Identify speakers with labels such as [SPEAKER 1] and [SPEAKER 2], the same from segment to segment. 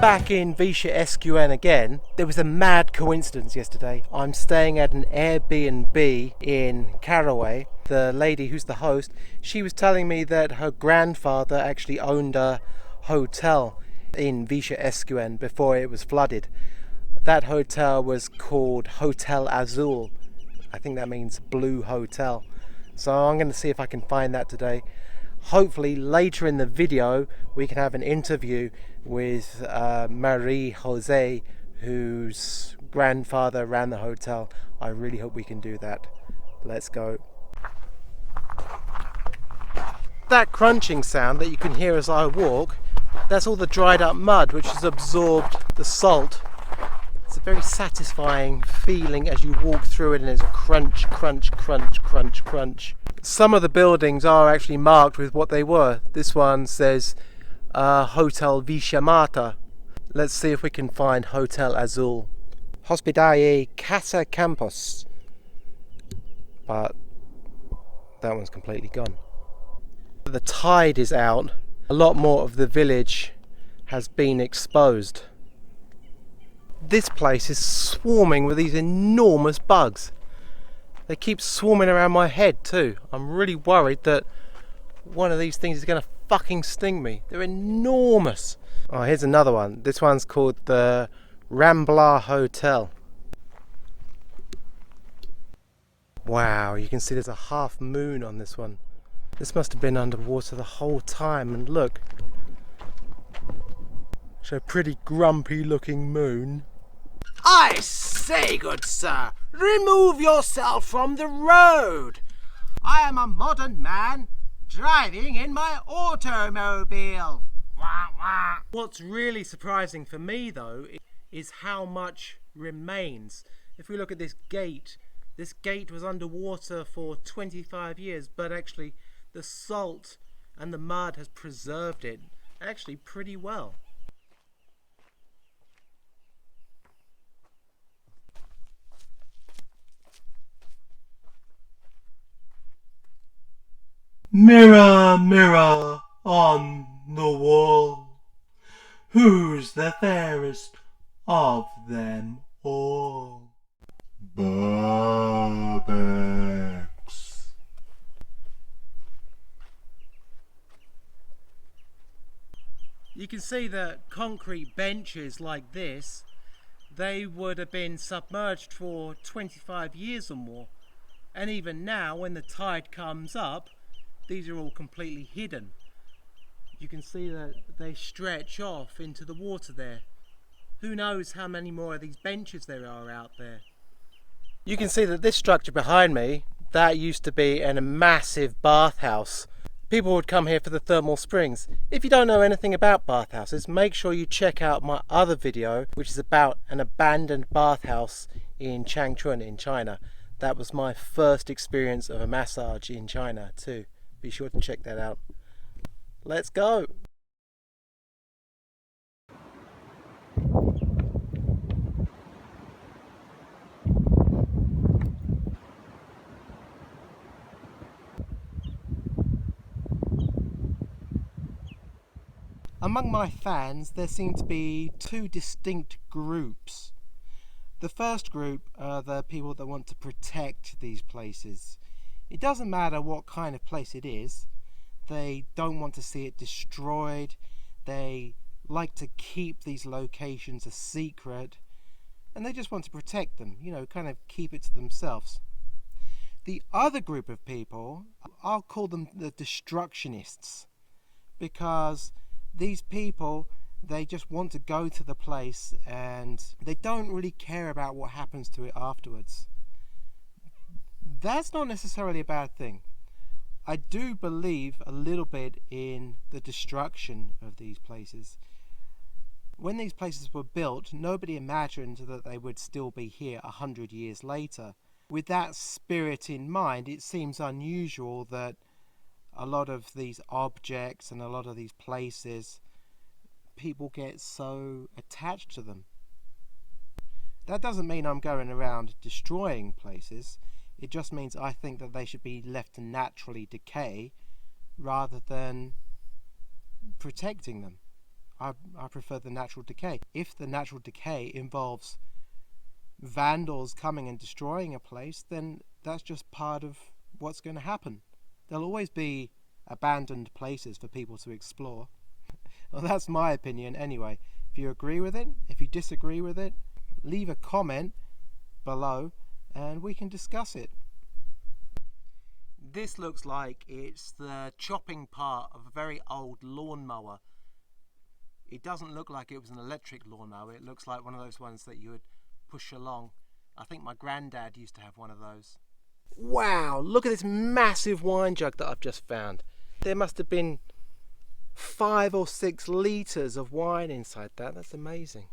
[SPEAKER 1] back in Epicuén again. There was a mad coincidence yesterday. I'm staying at an Airbnb in Caraway. The lady who's the host, she was telling me that her grandfather actually owned a hotel in Epicuén before it was flooded. That hotel was called Hotel Azul. I think that means blue hotel. So I'm going to see if I can find that today. Hopefully later in the video we can have an interview with Marie Jose, whose grandfather ran the hotel. I really hope we can do that. Let's go. That crunching sound that you can hear as I walk, that's all the dried up mud which has absorbed the salt. It's a very satisfying feeling as you walk through it, and it's crunch, crunch, crunch, crunch, crunch. Some of the buildings are actually marked with what they were. This one says Hotel Vichamata. Let's see if we can find Hotel Azul. Hospitalle Casa Campos. But that one's completely gone. The tide is out. A lot more of the village has been exposed. This place is swarming with these enormous bugs. They keep swarming around my head too. I'm really worried that one of these things is going to fucking sting me. They're enormous. Oh, here's another one. This one's called the Rambla Hotel. Wow, you can see there's a half moon on this one. This must have been underwater the whole time, and look. It's a pretty grumpy looking moon.
[SPEAKER 2] I say, good sir, remove yourself from the road. I am a modern man driving in my automobile. Wah, wah.
[SPEAKER 1] What's really surprising for me though is how much remains. If we look at this gate was underwater for 25 years, but actually the salt and the mud has preserved it actually pretty well.
[SPEAKER 3] Mirror, mirror on the wall, who's the fairest of them all? Burbex.
[SPEAKER 1] You can see that concrete benches like this, they would have been submerged for 25 years or more. And even now, when the tide comes up, these are all completely hidden. You can see that they stretch off into the water there. Who knows how many more of these benches there are out there. You can see that this structure behind me, that used to be a massive bathhouse. People would come here for the thermal springs. If you don't know anything about bathhouses, make sure you check out my other video, which is about an abandoned bathhouse in Changchun in China. That was my first experience of a massage in China too. Be sure to check that out. Let's go! Among my fans, there seem to be two distinct groups. The first group are the people that want to protect these places. It doesn't matter what kind of place it is. They don't want to see it destroyed. They like to keep these locations a secret, and they just want to protect them, you know, kind of keep it to themselves. The other group of people, I'll call them the destructionists, because these people, they just want to go to the place and they don't really care about what happens to it afterwards. That's not necessarily a bad thing. I do believe a little bit in the destruction of these places. When these places were built, nobody imagined that they would still be here 100 years later. With that spirit in mind, it seems unusual that a lot of these objects and a lot of these places, people get so attached to them. That doesn't mean I'm going around destroying places. It just means I think that they should be left to naturally decay rather than protecting them. I prefer the natural decay. If the natural decay involves vandals coming and destroying a place, then that's just part of what's going to happen. There'll always be abandoned places for people to explore. Well, that's my opinion anyway. If you agree with it, if you disagree with it, leave a comment below and we can discuss it. This looks like it's the chopping part of a very old lawnmower. It doesn't look like it was an electric lawnmower. It looks like one of those ones that you would push along. I think my granddad used to have one of those. Wow, look at this massive wine jug that I've just found. There must have been 5 or 6 litres of wine inside that. That's amazing.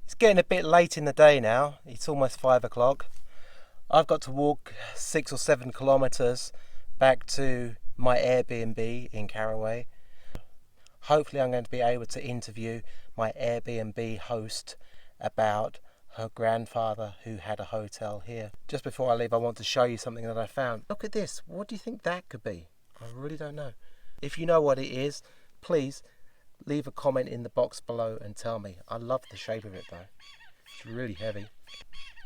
[SPEAKER 1] It's getting a bit late in the day now. It's almost 5 o'clock. I've got to walk 6 or 7 kilometres back to my Airbnb in Caraway. Hopefully I'm going to be able to interview my Airbnb host about her grandfather who had a hotel here. Just before I leave, I want to show you something that I found. Look at this. What do you think that could be? I really don't know. If you know what it is, please leave a comment in the box below and tell me. I love the shape of it though. It's really heavy.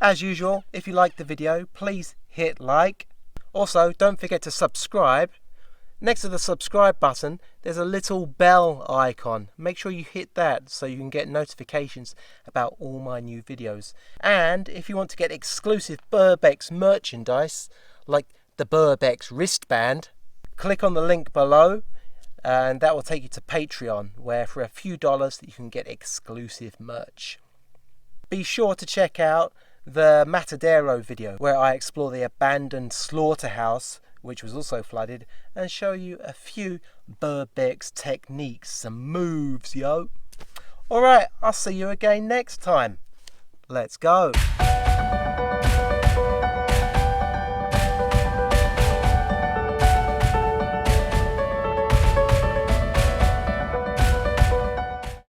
[SPEAKER 1] As usual, if you liked the video, please hit like. Also, don't forget to subscribe. Next to the subscribe button, there's a little bell icon. Make sure you hit that so you can get notifications about all my new videos. And if you want to get exclusive Burbex merchandise, like the Burbex wristband, click on the link below and that will take you to Patreon, where for a few dollars you can get exclusive merch. Be sure to check out the Matadero video where I explore the abandoned slaughterhouse, which was also flooded, and show you a few Burbex techniques, some moves, yo. Alright, I'll see you again next time. Let's go.